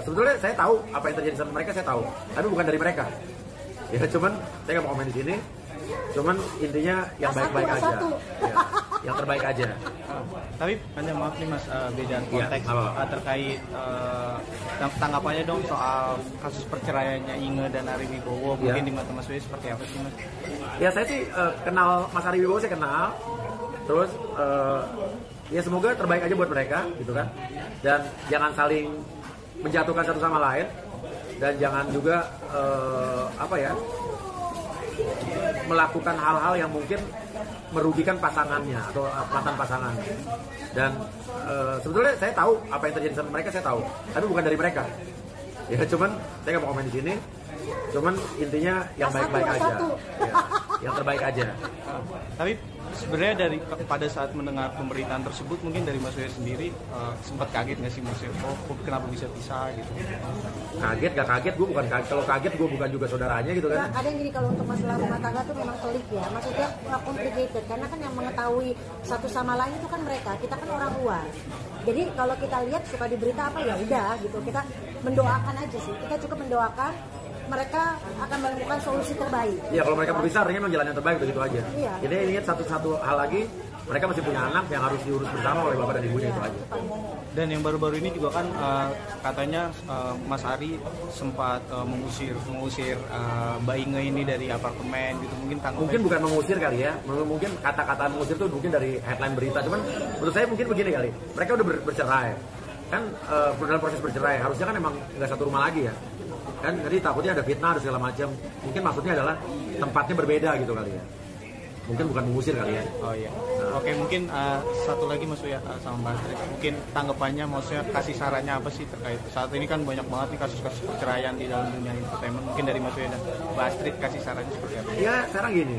sebetulnya saya tahu apa yang terjadi sama mereka, saya tahu, tapi bukan dari mereka. Ya cuman saya nggak mau komen di sini. Cuman intinya yang baik-baik aja, ya, yang terbaik aja. Tapi hanya maaf nih Mas, beda konteks terkait tanggapannya dong soal kasus perceraiannya Inge dan Ari Wibowo. Mungkin di mata Mas Wei seperti apa sih Mas? Ya saya sih kenal Mas Ari Wibowo, saya kenal. Terus ya semoga terbaik aja buat mereka gitu kan. Dan jangan saling menjatuhkan satu sama lain. Dan jangan juga melakukan hal-hal yang mungkin merugikan pasangannya atau mantan pasangan. Dan sebetulnya saya tahu apa yang terjadi sama mereka, saya tahu, tapi bukan dari mereka. Ya cuman saya nggak mau komen di sini. Cuman intinya yang baik-baik aja, ya, yang terbaik aja. Tapi sebenarnya dari pada saat mendengar pemberitaan tersebut, mungkin dari Mas Wei sendiri sempat kaget nggak sih Mas Wei? Oh, kenapa bisa pisah gitu? Kaget gak kaget, gue bukan kaget. Kalau kaget gue bukan juga saudaranya gitu kan? Nah, ada yang gini, kalau untuk masalah rumah tangga tuh memang pelik ya. Maksudnya complicated karena kan yang mengetahui satu sama lain itu kan mereka. Kita kan orang luar. Jadi kalau kita lihat suka di berita apa ya udah gitu. Kita mendoakan aja sih. Kita cukup mendoakan mereka akan menemukan solusi terbaik. Iya, kalau mereka berpisah artinya memang jalan yang terbaik, begitu aja. Iya. Jadi ingat satu hal lagi, mereka masih punya anak yang harus diurus bersama oleh bapak dan ibunya, itu aja. Dan yang baru-baru ini juga kan katanya Mas Ari sempat mengusir Mbak Inge ini dari apartemen gitu. Mungkin bukan mengusir kali ya. Mungkin kata-kata mengusir itu mungkin dari headline berita. Cuman menurut saya mungkin begini kali. Mereka udah bercerai. Kan dalam proses bercerai harusnya kan emang nggak satu rumah lagi ya. Kan jadi takutnya ada fitnah dan segala macam. Mungkin maksudnya adalah tempatnya berbeda gitu kali ya. Mungkin bukan mengusir kali ya. Oh iya. Oke, mungkin satu lagi Mas Wei sama Mbak Astrid. Mungkin tanggapannya, maksudnya kasih sarannya apa sih terkait saat ini kan banyak banget nih kasus-kasus perceraian di dalam dunia entertainment. Mungkin dari Mas Wei dan Mbak Astrid kasih sarannya seperti apa? Ya sekarang gini,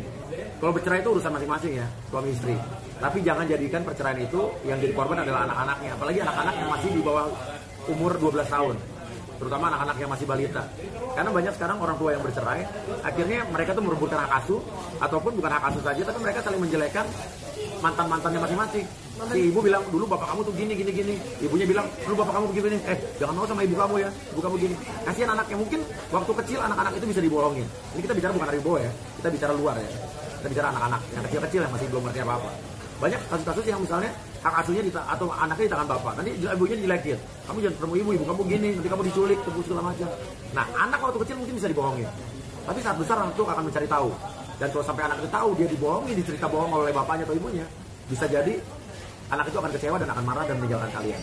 kalau bercerai itu urusan masing-masing ya, suami istri. Tapi jangan jadikan perceraian itu yang jadi korban adalah anak-anaknya. Apalagi anak-anak yang masih di bawah umur 12 tahun. Terutama anak-anak yang masih balita. Karena banyak sekarang orang tua yang bercerai, akhirnya mereka tuh merebutkan hak asuh, ataupun bukan hak asuh saja, tapi mereka saling menjelekan mantan-mantannya masing-masing. Si ibu bilang, dulu bapak kamu tuh gini. Ibunya bilang, dulu bapak kamu begini. Jangan mau sama ibu kamu ya, ibu kamu gini. Kasihan anaknya, mungkin waktu kecil anak-anak itu bisa dibohongin. Ini kita bicara bukan dari Wibowo ya, kita bicara luar ya. Kita bicara anak-anak yang kecil-kecil yang masih belum ngerti apa-apa. Banyak kasus-kasus yang misalnya hak asuhnya atau anaknya di tangan bapak, nanti ibunya dilekin, kamu jangan ketemu ibu kamu gini, nanti kamu diculik, tebus segala macam. Nah, anak waktu kecil mungkin bisa dibohongin, tapi saat besar anak itu akan mencari tahu. Dan kalau sampai anak itu tahu dia dibohongin, dicerita bohong oleh bapaknya atau ibunya, bisa jadi anak itu akan kecewa dan akan marah dan meninggalkan kalian.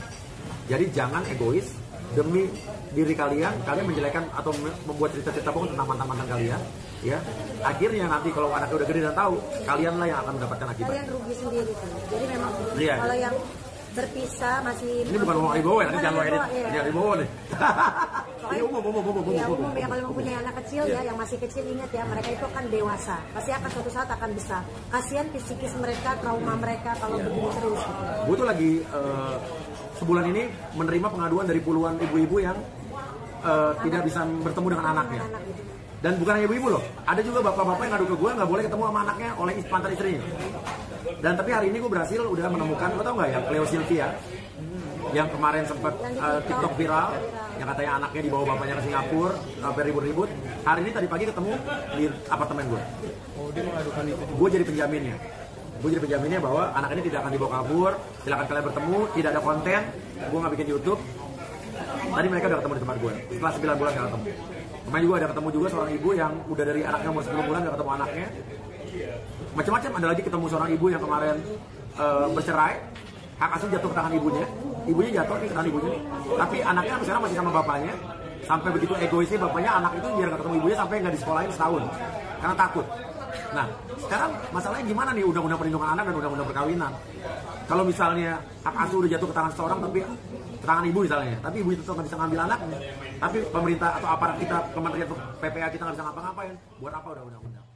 Jadi jangan egois, demi diri kalian menjelekkan atau membuat cerita-cerita bohong tentang mantan-mantan kalian. Ya, akhirnya nanti kalau anaknya udah gede dan tahu, kalianlah yang akan mendapatkan akibat. Kalian rugi sendiri kan. Jadi memang kalau yang berpisah masih ini bukan ngomong Wibowo ya, nanti jangan lo edit. Ya Wibowo nih. Ini umum ya, kalau mempunyai anak kecil ya, yang masih kecil, ingat ya, mereka itu akan dewasa. Pasti akan suatu saat akan besar. Kasihan psikis mereka, trauma mereka kalau begini terus. Gue tuh lagi sebulan ini menerima pengaduan dari puluhan ibu-ibu yang tidak bisa bertemu dengan anaknya. Dan bukan hanya ibu-ibu loh, ada juga bapak-bapak yang ngadu ke gue nggak boleh ketemu sama anaknya oleh mantan istrinya. Dan tapi hari ini gue berhasil udah menemukan, lo tau nggak ya, Cleo Sylvia yang kemarin sempat TikTok viral, yang katanya anaknya dibawa bapaknya ke Singapura sampai ribut-ribut. Hari ini tadi pagi ketemu di apartemen gue. Oh, dia mengadukan itu. Gue jadi penjaminnya. Gue jadi penjaminnya bahwa anak ini tidak akan dibawa kabur. Silakan kalian bertemu, tidak ada konten. Gue nggak bikin YouTube. Tadi mereka udah ketemu di tempat gue. Setelah 9 bulan gak ketemu. Kemarin juga ada ketemu juga seorang ibu yang udah dari anaknya umur 10 bulan gak ketemu anaknya. Macam-macam, ada lagi ketemu seorang ibu yang kemarin bercerai, hak asuh jatuh ke tangan ibunya jatuh ke tangan ibunya, tapi anaknya sekarang masih sama bapaknya. Sampai begitu egoisnya bapaknya, anak itu biar gak ketemu ibunya sampai nggak disekolahin setahun karena takut. Nah, sekarang masalahnya gimana nih undang-undang perlindungan anak dan undang-undang perkawinan? Kalau misalnya hak asuh udah jatuh ke tangan seseorang, tapi ke tangan ibu misalnya, tapi ibu itu nggak bisa ngambil anaknya, tapi pemerintah atau aparat kita, kementerian PPA kita nggak bisa ngapa-ngapain, buat apa udah undang-undang?